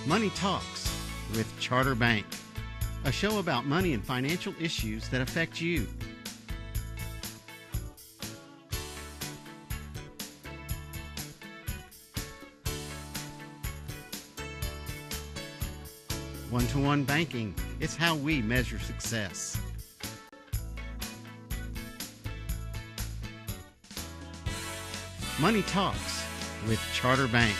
Money Talks with Charter Bank, a show about money and financial issues that affect you. One-to-one banking, it's how we measure success. Money Talks with Charter Bank.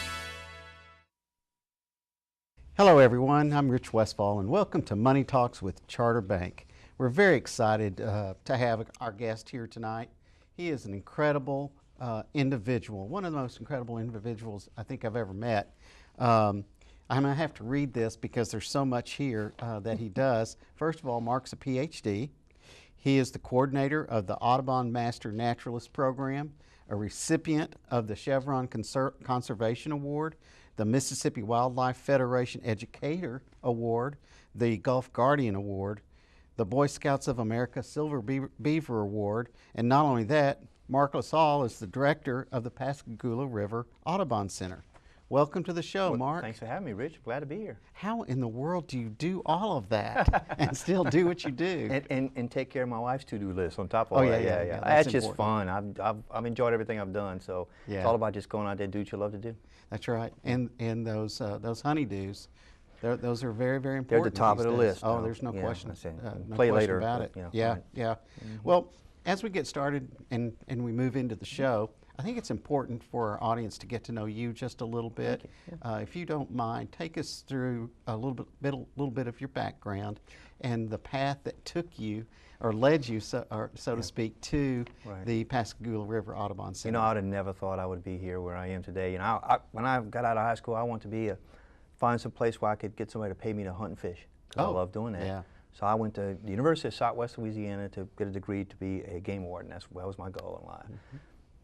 Hello everyone, I'm Rich Westfall and welcome to Money Talks with Charter Bank. We're very excited to have our guest here tonight. He is an incredible individual, one of the most incredible individuals I think I've ever met. I'm going to have to read this because there's so much here that he does. First of all, Mark's a PhD. He is the coordinator of the Audubon Master Naturalist Program, a recipient of the Chevron Conservation Award, the Mississippi Wildlife Federation Educator Award, the Gulf Guardian Award, the Boy Scouts of America Silver Beaver Award, and not only that, Mark LaSalle is the director of the Pascagoula River Audubon Center. Welcome to the show, Mark. Thanks for having me, Rich. Glad to be here. How in the world do you do all of that and still do what you do? And take care of my wife's to-do list on top of all that. Yeah. That's just fun. I've enjoyed everything I've done, so it's all about just going out there and do what you love to do. That's right. And those honeydews, those are very, very important. They're at the top of the list. Oh, there's no question. No Play later about it. Yeah. Mm-hmm. Well, as we get started and we move into the show, I think it's important for our audience to get to know you just a little bit. If you don't mind, take us through a little bit of your background and the path that took you or led you, so to speak, to the Pascagoula River Audubon Center. You know, I would have never thought I would be here where I am today. You know, when I got out of high school, I wanted to find some place where I could get somebody to pay me to hunt and fish. I love doing that. Yeah. So I went to the University of Southwest Louisiana to get a degree to be a game warden. That was my goal in life. Mm-hmm.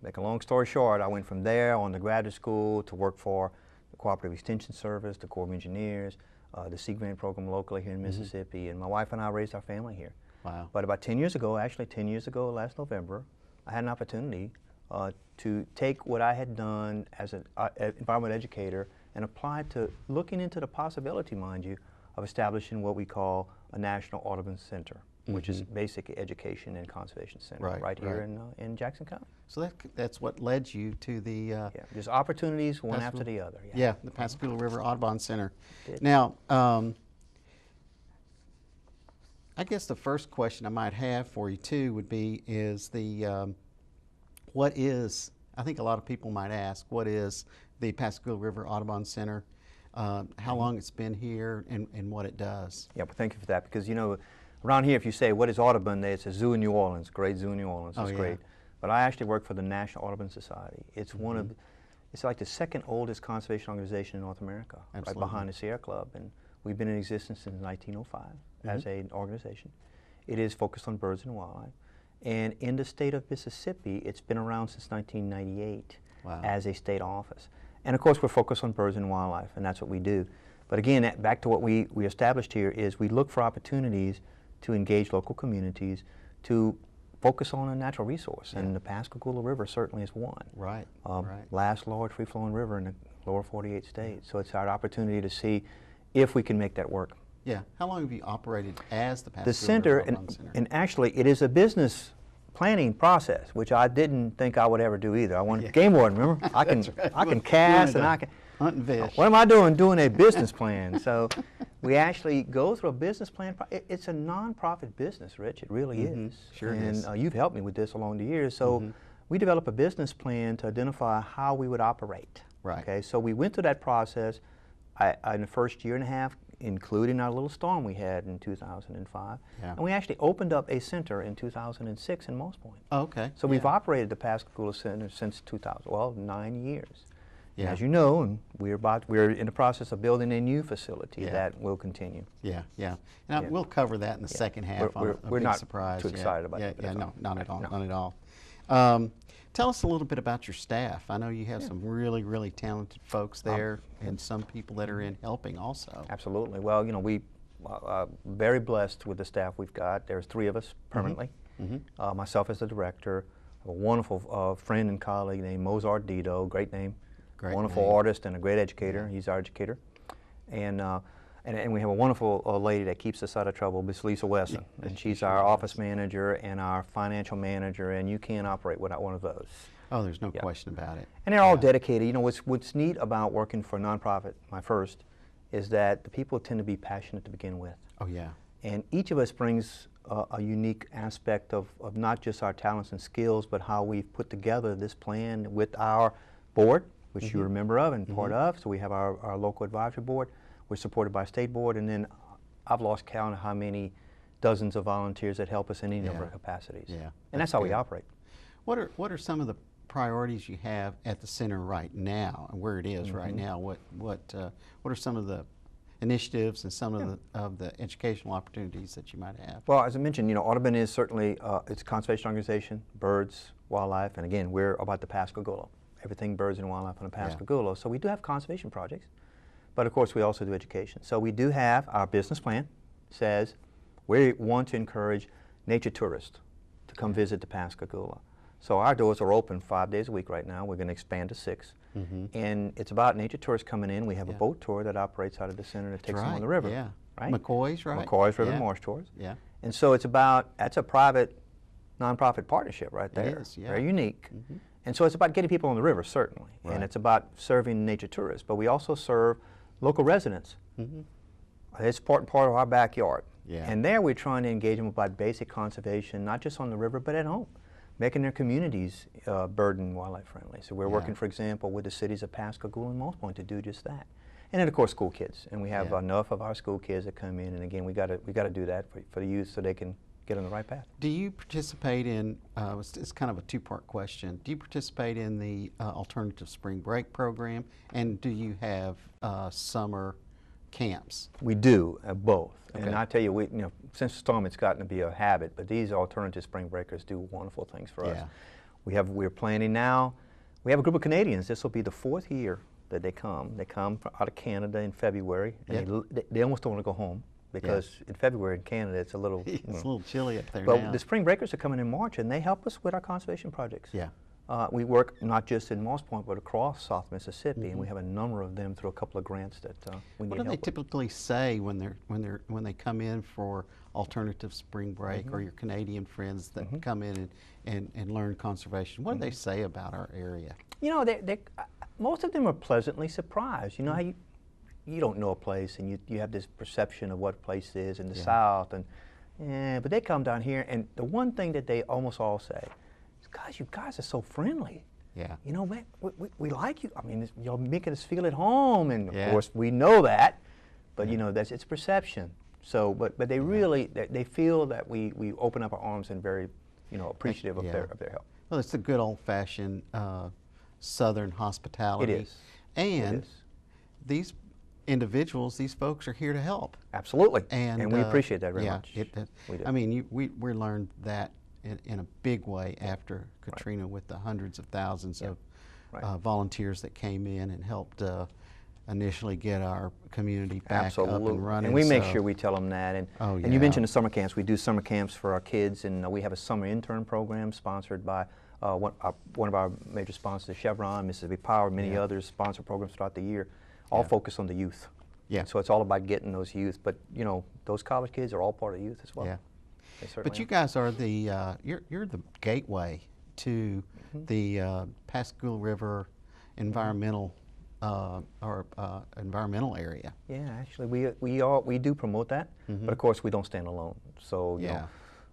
Make a long story short, I went from there on to graduate school to work for the Cooperative Extension Service, the Corps of Engineers, the Sea Grant program locally here in Mississippi, and my wife and I raised our family here. Wow. But about 10 years ago, actually 10 years ago last November, I had an opportunity to take what I had done as an environmental educator and apply it to looking into the possibility, mind you, of establishing what we call a National Audubon Center, which is basic education and conservation center right here in Jackson County. So that's what led you to the just opportunities one after the other. The Pascagoula River Audubon Center. Now, I guess the first question I might have for you too would be what is, I think a lot of people might ask, what is the Pascagoula River Audubon Center? How long it's been here and what it does? Yeah, well, thank you for that, because you know, around here, if you say, what is Audubon, it's a zoo in New Orleans, great zoo in New Orleans, it's great. But I actually work for the National Audubon Society. It's it's like the second oldest conservation organization in North America, right behind the Sierra Club. And we've been in existence since 1905 as an organization. It is focused on birds and wildlife. And in the state of Mississippi, it's been around since 1998 as a state office. And of course, we're focused on birds and wildlife, and that's what we do. But again, back to what we established here is we look for opportunities to engage local communities, to focus on a natural resource, and the Pascagoula River certainly is one. Right. Last large free-flowing river in the lower 48 states. So it's our opportunity to see if we can make that work. Yeah. How long have you operated as the Pascagoula River Center? And actually, it is a business planning process, which I didn't think I would ever do either. I wanted game warden, remember? I can cast and I can hunt and fish. What am I doing? Doing a business plan. So we actually go through a business plan. It's a non-profit business, Rich. It really is. Sure is. And you've helped me with this along the years. So we develop a business plan to identify how we would operate. Right. Okay. So we went through that process in the first year and a half, including our little storm we had in 2005. And we actually opened up a center in 2006 in Moss Point. Oh, okay. So we've operated the Pascagoula Center since 9 years. Yeah. As you know, and we're in the process of building a new facility that will continue. Now we'll cover that in the second half. We're not surprise. too excited about that. No, not at all. Not at all. Tell us a little bit about your staff. I know you have some really, really talented folks there, and some people that are in helping also. Absolutely. Well, you know, we are very blessed with the staff we've got. There's 3 of us permanently. Myself as the director, a wonderful friend and colleague named Mozart Dito, great name. Wonderful artist and a great educator. He's our educator. And we have a wonderful lady that keeps us out of trouble, Miss Lisa Wesson, and she's our office manager and our financial manager, and you can't operate without one of those. Oh, there's no question about it. And they're all dedicated. You know, what's neat about working for a nonprofit, my first, is that the people tend to be passionate to begin with. Oh, yeah. And each of us brings a unique aspect of not just our talents and skills, but how we've put together this plan with our board, which you're a member of and part of. So we have our local advisory board. We're supported by a state board, and then I've lost count of how many dozens of volunteers that help us in any number of capacities. Yeah, and that's how we operate. What are some of the priorities you have at the center right now, and where it is right now? What are some of the initiatives and some of the educational opportunities that you might have? Well, as I mentioned, you know, Audubon is certainly it's a conservation organization, birds, wildlife, and again, we're about the Pascagoula. Everything birds and wildlife on the Pascagoula. So we do have conservation projects. But of course, we also do education. So we do have our business plan says we want to encourage nature tourists to come visit the Pascagoula. So our doors are open 5 days a week right now. We're going to expand to 6. And it's about nature tourists coming in. We have a boat tour that operates out of the center that takes them on the river. Yeah. Right? McCoy's, right? McCoy's River Marsh Tours. Yeah. And so it's about, that's a private nonprofit partnership right there. It is, yeah. Very unique. And so it's about getting people on the river, certainly. And it's about serving nature tourists. But we also serve local residents. It's part of our backyard. Yeah. And there we're trying to engage them about basic conservation, not just on the river, but at home, making their communities bird and wildlife friendly. So we're working, for example, with the cities of Pascagoula and Moss Point to do just that. And then, of course, school kids. And we have enough of our school kids that come in. And again, we got to do that for the youth so they can get on the right path. Do you participate in, it's kind of a two-part question, do you participate in the alternative spring break program, and do you have summer camps? We do, both. Okay. And I tell you, since the storm it's gotten to be a habit, but these alternative spring breakers do wonderful things for us. We're planning now, we have a group of Canadians, this will be the 4th year that they come. They come out of Canada in February, and they almost don't want to go home. Because in February in Canada it's a little it's a little chilly up there but now. The spring breakers are coming in March, and they help us with our conservation projects. Yeah. We work not just in Moss Point but across South Mississippi, and we have a number of them through a couple of grants that we need help with. What do they typically say when they come in for alternative spring break, or your Canadian friends that come in and learn conservation? What do they say about our area? You know, most of them are pleasantly surprised. You know how you don't know a place, and you have this perception of what a place is in the South, and but they come down here, and the one thing that they almost all say is, "Guys, you guys are so friendly. Yeah. You know, man, we like you. I mean, you're making us feel at home, and of course we know that, but you know, it's perception. So, but they really they feel that we open up our arms and very, appreciative of their help. Well, it's the good old-fashioned Southern hospitality. It is. And these individuals, these folks are here to help. Absolutely, and we appreciate that very much. We do. I mean, we learned that in a big way after Katrina, with the hundreds of thousands of volunteers that came in and helped initially get our community back up and running. And we make sure we tell them that. And you mentioned the summer camps. We do summer camps for our kids, and we have a summer intern program sponsored by one of our major sponsors, Chevron, Mississippi Power, many others sponsor programs throughout the year, all focused on the youth. Yeah. So it's all about getting those youth. But those college kids are all part of youth as well. Yeah. But you guys are the you're the gateway to the Pascagoula River environmental environmental area. Yeah, actually, we do promote that, but of course we don't stand alone. So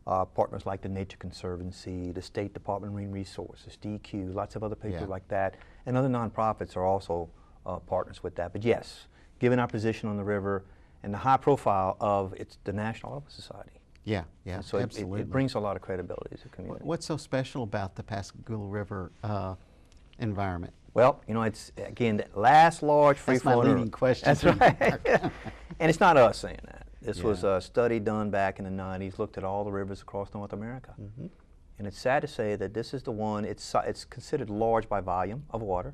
partners like the Nature Conservancy, the State Department of Marine Resources, DQ, lots of other people like that, and other nonprofits are also partners with that. But yes, given our position on the river and the high profile of the National Audubon Society. Yeah, yeah, so absolutely. It brings a lot of credibility to the community. What's so special about the Pascagoula River environment? Well, it's, again, the last large free-flowing river. That's my leading question. That's right. And it's not us saying that. This was a study done back in the 90s, looked at all the rivers across North America. And it's sad to say that this is the one, it's considered large by volume of water,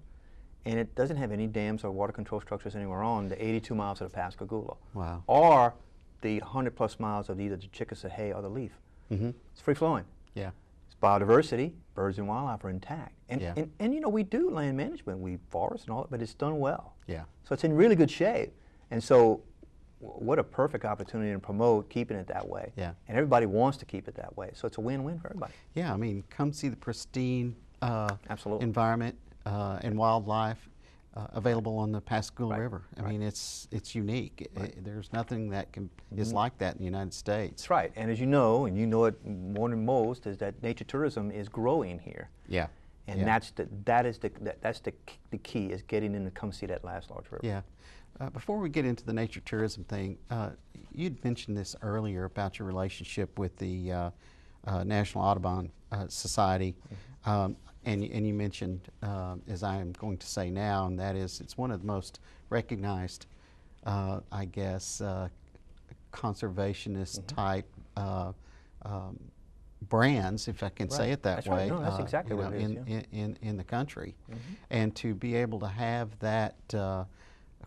and it doesn't have any dams or water control structures anywhere on the 82 miles of the Pascagoula. Wow. Or the 100+ miles of either the Chickasawhay or the Leaf. It's free-flowing. Yeah. It's biodiversity, birds and wildlife are intact. And we do land management, we forest and all that, but it's done well. Yeah. So it's in really good shape. And so what a perfect opportunity to promote keeping it that way. Yeah. And everybody wants to keep it that way. So it's a win-win for everybody. Yeah, I mean, come see the pristine Absolutely. environment and wildlife available on the Pascagoula Right. River. I Right. mean, it's unique. Right. There's nothing that is like that in the United States. That's right. And as you know, and you know it more than most, is that nature tourism is growing here. Yeah. And yeah. that's the key, is getting in to come see that last large river. Yeah. Before we get into the nature tourism thing, you'd mentioned this earlier about your relationship with the National Audubon Society, and you mentioned, as I am going to say now, and that is, it's one of the most recognized, I guess, conservationist type brands, if I can say it that That's way. right. No, that's exactly what it is, in the country, and to be able to have that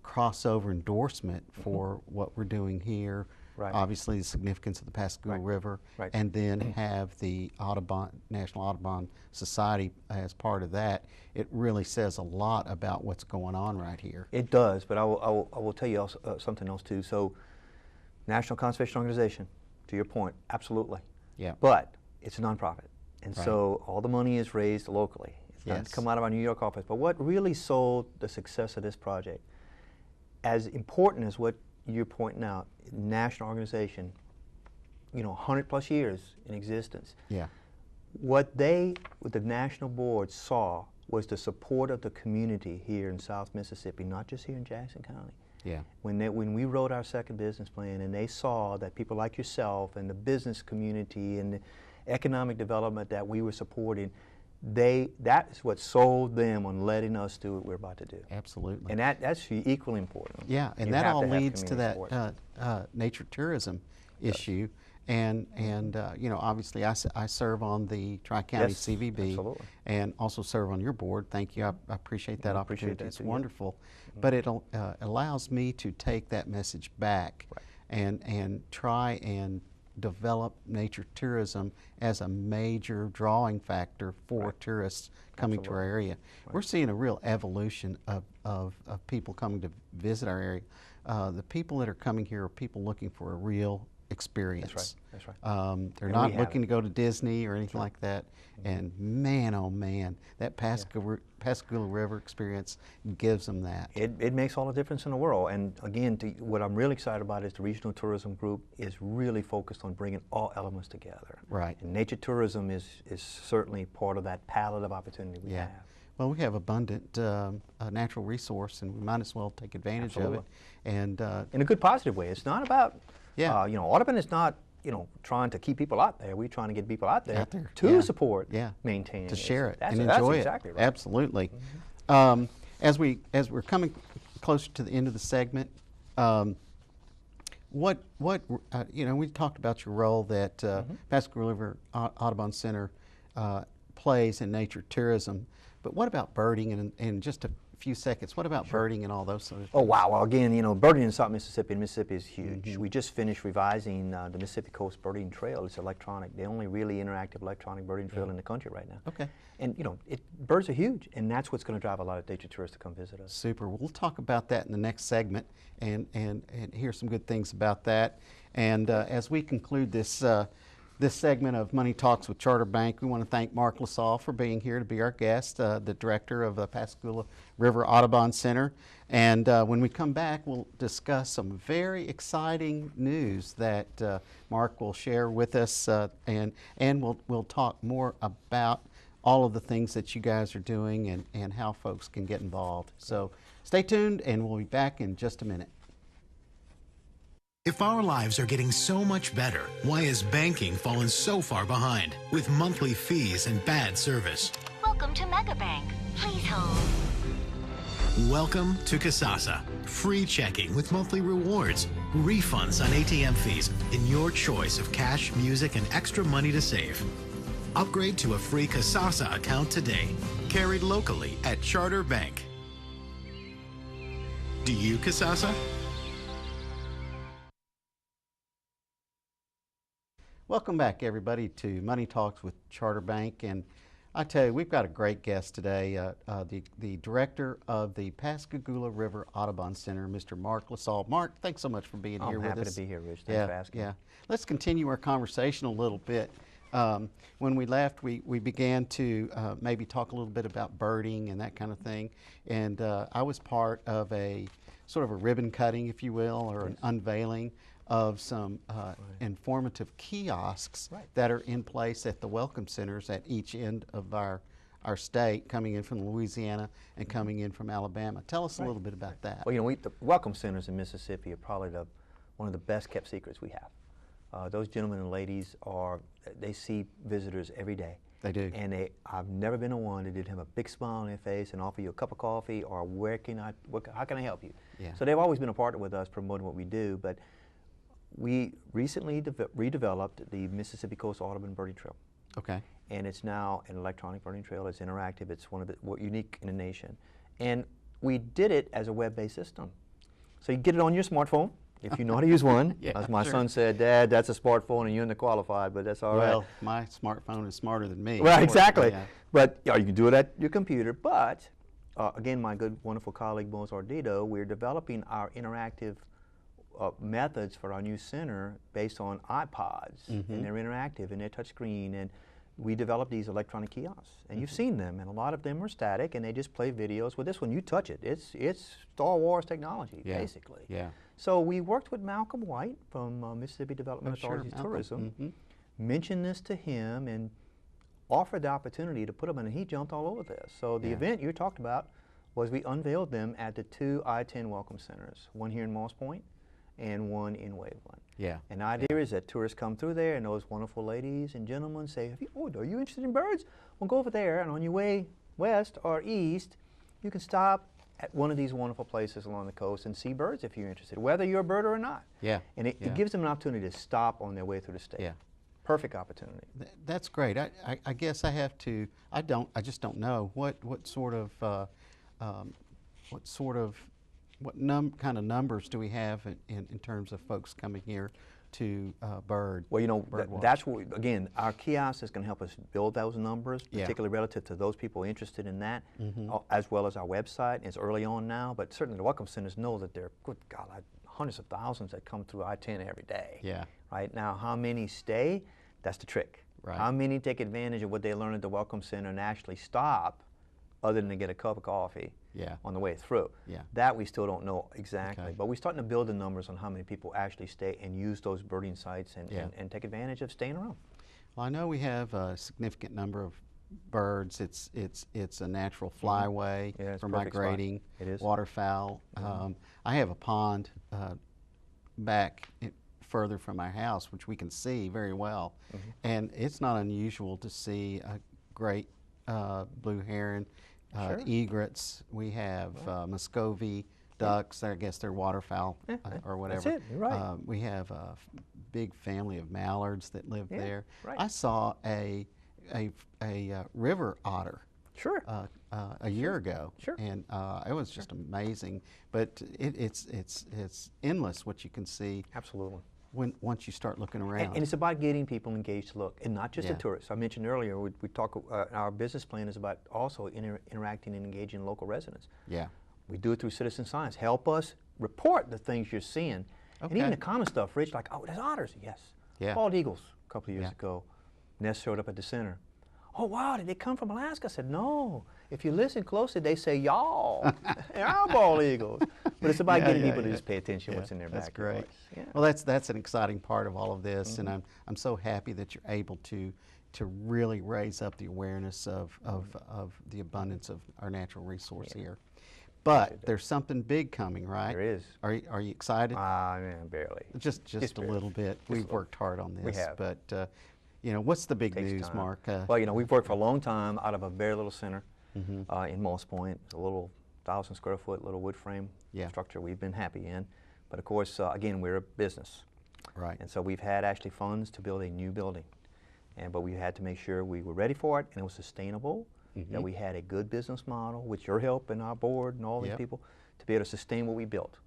crossover endorsement for what we're doing here. Right. Obviously, the significance of the Pascagoula River, Right. and then have the National Audubon Society as part of that. It really says a lot about what's going on right here. It does, but I will tell you also, something else too. So, National Conservation Organization, to your point, absolutely. Yeah. But it's a nonprofit, and Right. so all the money is raised locally. It's not Yes. come out of our New York office. But what really sold the success of this project, as important as what you're pointing out, national organization, 100+ years in existence. Yeah. What the national board saw was the support of the community here in South Mississippi, not just here in Jackson County. Yeah. When we wrote our second business plan, and they saw that people like yourself and the business community and the economic development that we were supporting, that is what sold them on letting us do what we're about to do. Absolutely. And that's equally important. Yeah, and You that have all to have leads to community that support. nature tourism issue. And obviously I serve on the Tri-County Yes, CVB, absolutely. and also serve on your board. Thank you. I appreciate that I appreciate opportunity. that It's too, yeah. wonderful. But it allows me to take that message back Right. and try and develop nature tourism as a major drawing factor for Right. tourists coming to our Absolutely. area. We're seeing a real evolution of people coming to visit our area. The people that are coming here are people looking for a real experience. That's right. They're And not we have looking it. to go to Disney or anything like that. And man, oh man, that Pascagoula River experience gives them that. It makes all the difference in the world. And again, what I'm really excited about is the regional tourism group is really focused on bringing all elements together. Right. And nature tourism is certainly part of that palette of opportunity we Yeah. have. Well, we have abundant natural resource, and we might as well take advantage of it. And In a good, positive way. It's not about, Yeah. Audubon is not, trying to keep people out there. We're trying to get people out there, yeah. to support, Yeah. maintain to it. share it That's and enjoy that's exactly it. right. Absolutely. As we're coming closer to the end of the segment, we talked about your role that Pascagoula River Audubon Center plays in nature tourism, but what about birding? And in just a few seconds, what about birding and all those sort of things? Oh, wow. Well, again, birding in South Mississippi, and Mississippi is huge. We just finished revising the Mississippi Coast Birding Trail. It's electronic, the only really interactive electronic birding trail in the country right now. Okay. And, birds are huge, and that's what's going to drive a lot of nature tourists to come visit us. Super. We'll talk about that in the next segment and hear some good things about that. And as we conclude this segment of Money Talks with Charter Bank, we want to thank Mark LaSalle for being here to be our guest, the director of the Pascagoula River Audubon Center. And when we come back, we'll discuss some very exciting news that Mark will share with us, and we'll talk more about all of the things that you guys are doing and how folks can get involved. So stay tuned, and we'll be back in just a minute. If our lives are getting so much better, why has banking fallen so far behind with monthly fees and bad service? Welcome to Megabank. Please hold. Welcome to Kasasa. Free checking with monthly rewards, refunds on ATM fees, and your choice of cash, music, and extra money to save. Upgrade to a free Kasasa account today. Carried locally at Charter Bank. Do you Kasasa? Welcome back, everybody, to Money Talks with Charter Bank. And I tell you, we've got a great guest today, the director of the Pascagoula River Audubon Center, Mr. Mark LaSalle. Mark, thanks so much for being here with us. I'm happy to be here, Rich. Thanks for asking. Yeah. Let's continue our conversation a little bit. When we left, we began to maybe talk a little bit about birding and that kind of thing. And I was part of a sort of a ribbon cutting, if you will, or an unveiling of some informative kiosks that are in place at the welcome centers at each end of our state, coming in from Louisiana and coming in from Alabama. Tell us a little bit about that. Well, you know, the welcome centers in Mississippi are probably one of the best kept secrets we have. Those gentlemen and ladies they see visitors every day. They do. And I've never been to one that didn't have a big smile on their face and offer you a cup of coffee or how can I help you? Yeah. So they've always been a partner with us promoting what we do, but we recently redeveloped the Mississippi Coast Audubon Birding Trail. Okay. And it's now an electronic birding trail. It's interactive. It's one of the unique in the nation. And we did it as a web-based system. So you get it on your smartphone, if you know how to use one. As my son said, Dad, that's a smartphone and you're underqualified, but that's all right. Well, my smartphone is smarter than me. Well, exactly. Yeah. But you can do it at your computer. But again, my good, wonderful colleague, Mozart Dito, we're developing our interactive methods for our new center based on iPods, and they're interactive and they're touchscreen, and we developed these electronic kiosks, and you've seen them, and a lot of them are static, and they just play videos. With this one, you touch it. It's Star Wars technology, basically. Yeah. So we worked with Malcolm White from Mississippi Development Authority's Tourism, mentioned this to him, and offered the opportunity to put them in, and he jumped all over this. So the event you talked about was we unveiled them at the 2 I-10 welcome centers, one here in Moss Point and one in Waveland. Yeah. And the idea is that tourists come through there and those wonderful ladies and gentlemen say, are you interested in birds? Well, go over there, and on your way west or east, you can stop at one of these wonderful places along the coast and see birds if you're interested, whether you're a birder or not. Yeah. And it gives them an opportunity to stop on their way through the state. Yeah. Perfect opportunity. That's great. I guess I have to. I just don't know what kind of numbers do we have in terms of folks coming here to bird? Well, you know, watch? that's what, again, our kiosk is going to help us build those numbers, particularly relative to those people interested in that, as well as our website. It's early on now, but certainly the welcome centers know that there are, good God, hundreds of thousands that come through I-10 every day. Yeah. Right now, how many stay? That's the trick. Right. How many take advantage of what they learn at the welcome center and actually stop, other than to get a cup of coffee on the way through? Yeah. That we still don't know exactly, but we're starting to build the numbers on how many people actually stay and use those birding sites and take advantage of staying around. Well, I know we have a significant number of birds. It's a natural flyway for migrating waterfowl. I have a pond back further from my house, which we can see very well, and it's not unusual to see a great blue heron, egrets. We have Muscovy ducks. I guess they're waterfowl or whatever. That's it. You're right. We have a big family of mallards that live there. Right. I saw a river otter a year ago, and it was just amazing. But it's endless what you can see. Absolutely. Once you start looking around. And it's about getting people engaged to look, and not just the tourists. I mentioned earlier, we talk, our business plan is about also interacting and engaging local residents. Yeah. We do it through citizen science. Help us report the things you're seeing. And even the common stuff, Rich, like, oh, there's otters. Yes. Yeah. Bald eagles a couple of years ago. Nest showed up at the center. Oh, wow, did they come from Alaska? I said, no. If you listen closely, they say, y'all. They're our bald eagles. But it's about getting people to just pay attention to what's in their That's backyards. great. Well, that's an exciting part of all of this, and I'm so happy that you're able to really raise up the awareness of the abundance of our natural resource here. But there's something big coming, right? There is. Are you excited? Man, barely. Just a little bit. We've worked hard on this. We have. But you know, what's the big news, time. Mark? Well, you know, we've worked for a long time out of a very little center in Moss Point. It's a little 1,000 square foot little wood frame structure we've been happy in. But of course, again, we're a business. Right. And so we've had actually funds to build a new building. But we had to make sure we were ready for it and it was sustainable, that we had a good business model with your help and our board and all these people to be able to sustain what we built.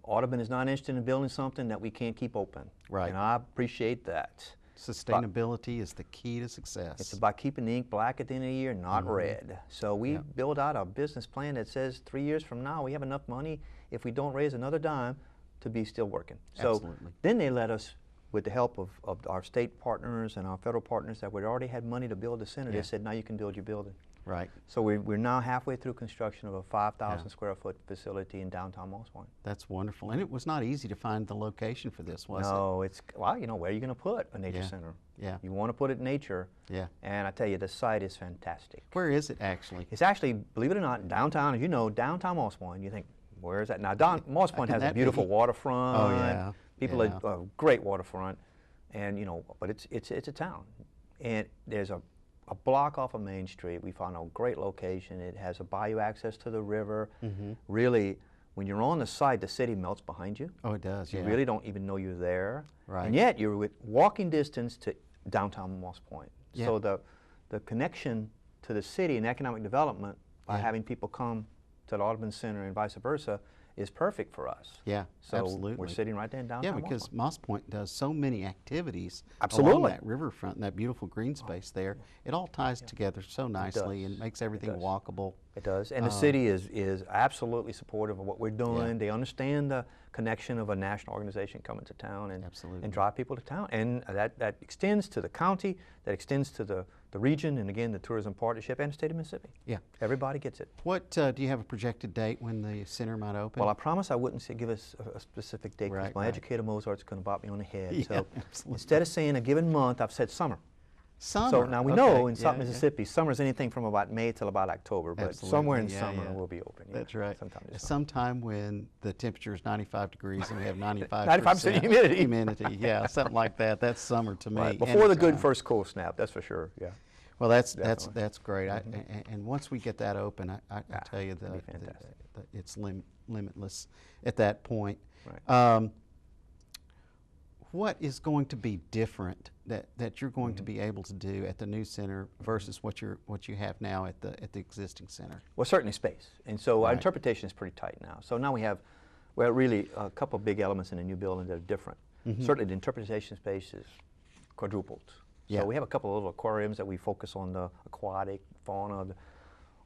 Audubon is not interested in building something that we can't keep open. Right. And I appreciate that. Sustainability is the key to success. It's about keeping the ink black at the end of the year, not red. So we build out a business plan that says 3 years from now we have enough money, if we don't raise another dime, to be still working. So Absolutely. then they let us, with the help of our state partners and our federal partners that we already had money to build the center, they said, now you can build your building. Right. So we're now halfway through construction of a 5,000 square foot facility in downtown Moss Point. That's wonderful. And it was not easy to find the location for this, was it? No, it's, well, you know, where are you going to put a nature center? Yeah. You want to put it in nature. Yeah. And I tell you, the site is fantastic. Where is it actually? It's actually, believe it or not, downtown, as you know, downtown Moss Point. You think, where is that? Now, Moss Point has a beautiful waterfront. Oh, yeah. People are great waterfront. And, you know, but it's a town. And there's a block off of Main Street. We found a great location. It has a bayou access to the river. Really, when you're on the site, the city melts behind you. Oh, it does, You really don't even know you're there. Right. And yet, you're with walking distance to downtown Moss Point. Yeah. So the connection to the city and economic development by having people come to the Audubon Center and vice versa is perfect for us. Yeah, so absolutely. we're sitting right there in downtown Yeah, because Moss Moss Point does so many activities along Absolutely. that riverfront and that beautiful green space there. It all ties together so nicely and makes everything does. walkable. It does, and the city is absolutely supportive of what we're doing. Yeah. They understand the connection of a national organization coming to town and Absolutely. drive people to town, and that extends to the county, that extends to the region, and again the tourism partnership and the state of Mississippi. Yeah. Everybody gets it. What, do you have a projected date when the center might open? Well, I promise I wouldn't give us a specific date because Right, my right. educator Mozart's going to bop me on the head. Yeah, So absolutely. instead of saying a given month, I've said summer. Summer. So now we Okay, know in yeah, South yeah. Mississippi, summer is anything from about May till about October, but somewhere in Absolutely, yeah, summer yeah. we'll be open. That's right. Sometime Sometime when the temperature is 95 degrees and we have 95% 95% humidity. humidity, yeah, something like that. That's summer to me. Right, before the good anytime. first cold snap, that's for sure. Yeah. Well, that's Definitely. great. And once we get that open, I tell you, that'd be fantastic. it's limitless at that point. Right. What is going to be different that you're going to be able to do at the new center versus what you have now at the existing center? Well, certainly space, and so our Right. interpretation is pretty tight now. So now we have, well, really a couple of big elements in the new building that are different. Certainly, the interpretation space is quadrupled. Yeah. So we have a couple of little aquariums that we focus on the aquatic fauna.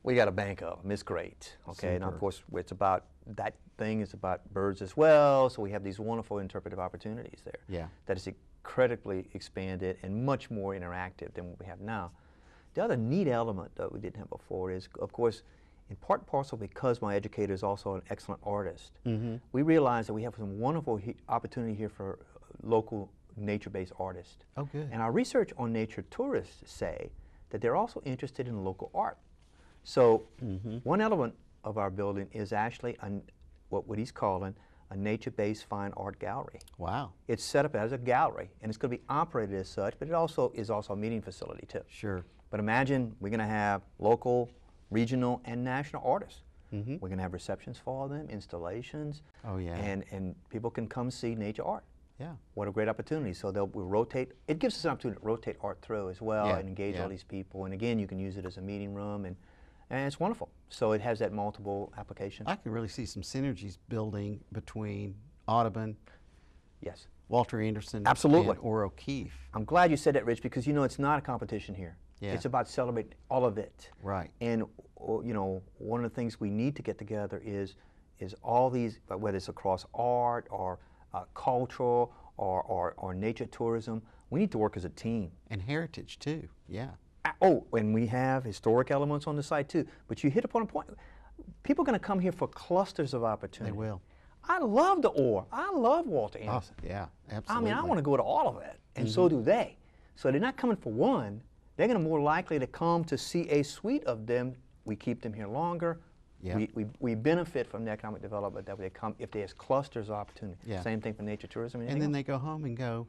We got a bank of them. It's great. Okay, and of Super. course, it's about that thing is about birds as well. So we have these wonderful interpretive opportunities there. Yeah. That is incredibly expanded and much more interactive than what we have now. The other neat element that we didn't have before is, of course, in part and parcel because my educator is also an excellent artist, we realize that we have some wonderful opportunity here for local nature-based artists. Oh, good. And our research on nature tourists say that they're also interested in local art. So one element of our building is actually what he's calling a nature-based fine art gallery. Wow. It's set up as a gallery, and it's going to be operated as such, but it also is a meeting facility too. Sure. But imagine we're going to have local, regional, and national artists. We're going to have receptions for all of them, installations. Oh, yeah. And people can come see nature art. Yeah. What a great opportunity. So we'll rotate. It gives us an opportunity to rotate art through as well Yeah, and engage yeah. all these people. And again, you can use it as a meeting room, and it's wonderful. So it has that multiple application. I can really see some synergies building between Audubon, Yes. Walter Anderson, Absolutely. and or O'Keeffe. I'm glad you said that, Rich, because you know it's not a competition here. Yeah. It's about celebrating all of it. Right. And you know, one of the things we need to get together is all these, whether it's across art or cultural or nature tourism, we need to work as a team. And heritage too, yeah. Oh, and we have historic elements on the site too. But you hit upon a point. People are going to come here for clusters of opportunity. They will. I love the ore. I love Walter Oh, Anderson. yeah, I absolutely. mean, I want to go to all of it, and so do they. So they're not coming for one. They're going to more likely to come to see a suite of them. We keep them here longer. Yeah. We benefit from the economic development that they come if there's clusters of opportunity. Yeah. Same thing for nature tourism. And then they go home and go,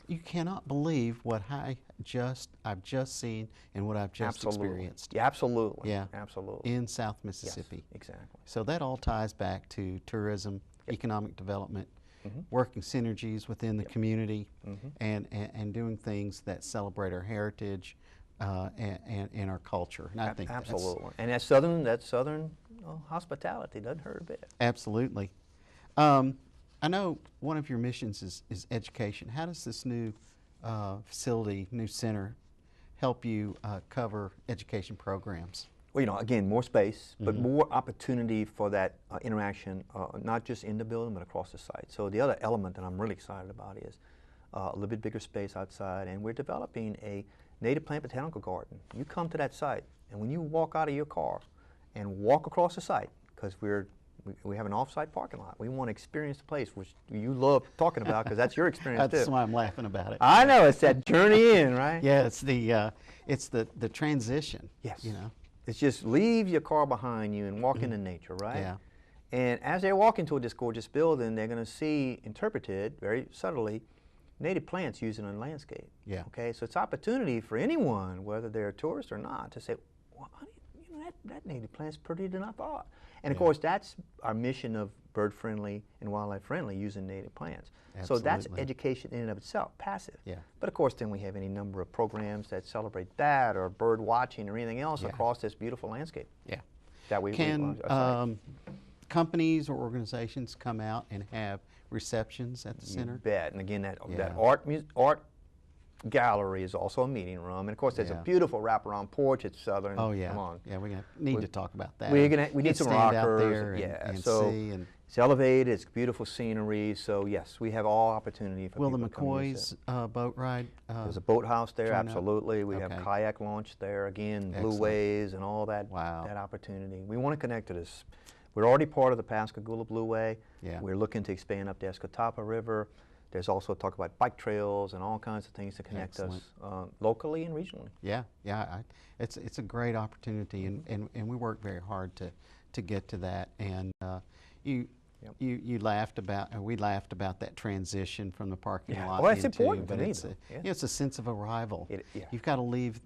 you cannot believe what I've just seen and what I've just experienced. Yeah, absolutely. Yeah. Absolutely. In South Yes, Mississippi. exactly. So that all ties back to tourism, economic development, working synergies within the community, and doing things that celebrate our heritage and our culture. And I think Absolutely. And that southern hospitality doesn't hurt a bit. absolutely. I know one of your missions is education. How does this new facility, new center, help you cover education programs? Well, you know, again, more space, but more opportunity for that interaction, not just in the building, but across the site. So the other element that I'm really excited about is a little bit bigger space outside, and we're developing a native plant botanical garden. You come to that site, and when you walk out of your car and walk across the site, because we have an off-site parking lot. We want to experience the place, which you love talking about because that's your experience too. That's why I'm laughing about it. I know, it's that journey in, right? Yeah, it's the transition. Yes. You know. It's just leave your car behind you and walk into nature, right? Yeah. And as they're walking toward this gorgeous building, they're going to see interpreted very subtly native plants used in a landscape. Yeah. Okay, so it's opportunity for anyone, whether they're a tourist or not, to say, well, honey, you know, that native plant's prettier than I thought. And of course, that's our mission of bird friendly and wildlife friendly, using native plants. So that's education in and of itself, passive. Yeah. But of course, then we have any number of programs that celebrate that, or bird watching, or anything else across this beautiful landscape. Yeah. That we Can companies or organizations come out and have receptions at the center? You bet. And again, that art gallery is also a meeting room, and of course there's a beautiful wraparound porch at Southern. Oh yeah. Come on. Yeah, we need to talk about that. We need some stand rockers. out there and so see and it's elevated. It's beautiful scenery. So yes, we have all opportunity for will the people to come use McCoy's boat ride? There's a boathouse there. join up? Absolutely. We have Okay. kayak launch there. Again, blue Excellent. ways and all that. Wow. That opportunity. We want to connect to this. We're already part of the Pascagoula Blue Way. Yeah. We're looking to expand up the Escatawpa River. There's also talk about bike trails and all kinds of things to connect us locally and regionally. Yeah, yeah, it's a great opportunity, and we work very hard to get to that. And you laughed about, we laughed about that transition from the parking lot. Well, it's into, important to but me, it's though. it's a sense of arrival. Yeah. You've got to leave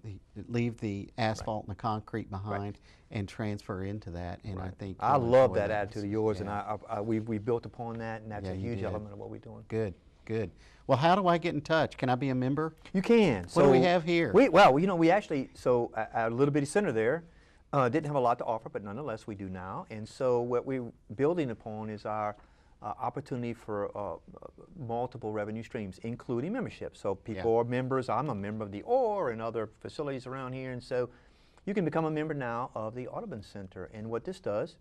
the asphalt and the concrete behind and transfer into that. And I think I you'll love enjoy that attitude of yours, and we built upon that, and that's Yeah, a you huge did. element of what we're doing. Good, good. Well, how do I get in touch? Can I be a member? You can. What do we have here? Well, you know, we actually, so our little bitty center there didn't have a lot to offer, but nonetheless we do now. And so what we're building upon is our opportunity for multiple revenue streams, including membership. So people are members. I'm a member of the OR and other facilities around here. And so you can become a member now of the Audubon Center. And what this does,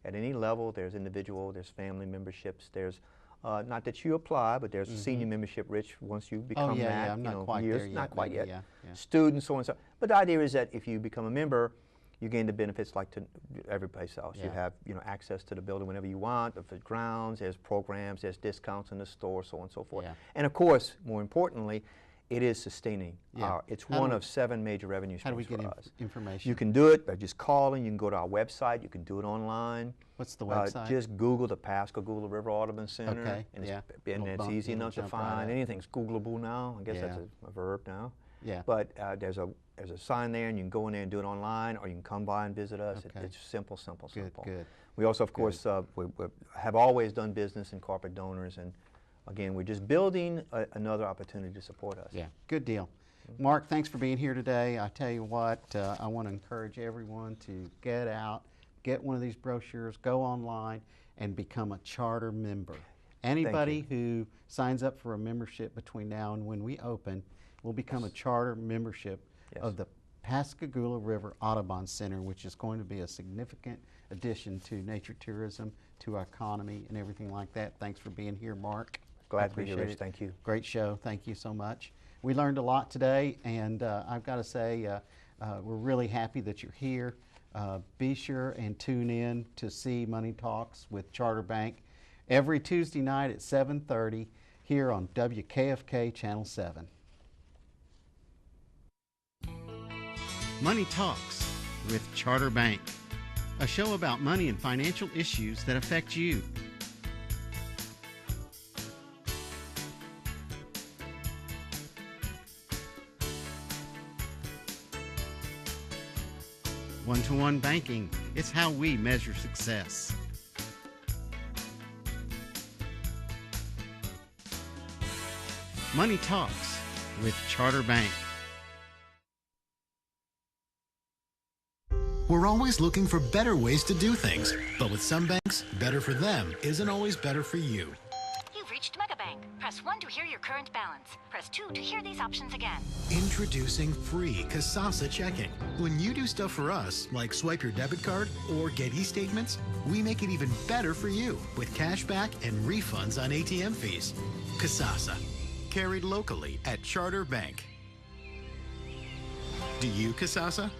at any level, there's individual, there's family memberships, there's not that you apply, but there's a senior membership, Rich, once you become that. Yeah, I'm not quite years, there yet. Not quite maybe, yet. Yeah. Students, so on and so. But the idea is that if you become a member, you gain the benefits like to every place else. You have access to the building whenever you want, the grounds, there's programs, there's discounts in the store, so on and so forth. Yeah. And of course, more importantly, it is sustaining. Yeah. It's one of 7 major revenue streams How do we get for us. information? You can do it by just calling. You can go to our website. You can do it online. What's the website? Just Google the Pascagoula River Audubon Center. Okay, And yeah. it's easy enough to jump right find. up. Anything's Googleable now. I guess that's a verb now. Yeah. But there's a sign there, and you can go in there and do it online, or you can come by and visit us. Okay. It's simple, simple, simple. Good. We also, of course, we have always done business in corporate donors, and again, we're just building another opportunity to support us. Yeah, good deal. Mark, thanks for being here today. I tell you what, I want to encourage everyone to get out, get one of these brochures, go online, and become a charter member. Anybody who signs up for a membership between now and when we open will become a charter membership of the Pascagoula River Audubon Center, which is going to be a significant addition to nature tourism, to our economy, and everything like that. Thanks for being here, Mark. Glad to be here, Appreciate Rich. it. Thank you. Great show. Thank you so much. We learned a lot today, and I've got to say we're really happy that you're here. Be sure and tune in to see Money Talks with Charter Bank every Tuesday night at 7:30 here on WKFK Channel 7. Money Talks with Charter Bank, a show about money and financial issues that affect you. One-to-one banking, it's how we measure success. Money Talks with Charter Bank. We're always looking for better ways to do things, but with some banks, better for them isn't always better for you. You've reached Megabank. Bank. Press 1 to hear your current balance. Press 2 to hear these options again. Introducing free Kasasa checking. When you do stuff for us, like swipe your debit card or get e-statements, we make it even better for you with cash back and refunds on ATM fees. Kasasa, carried locally at Charter Bank. Do you, Kasasa?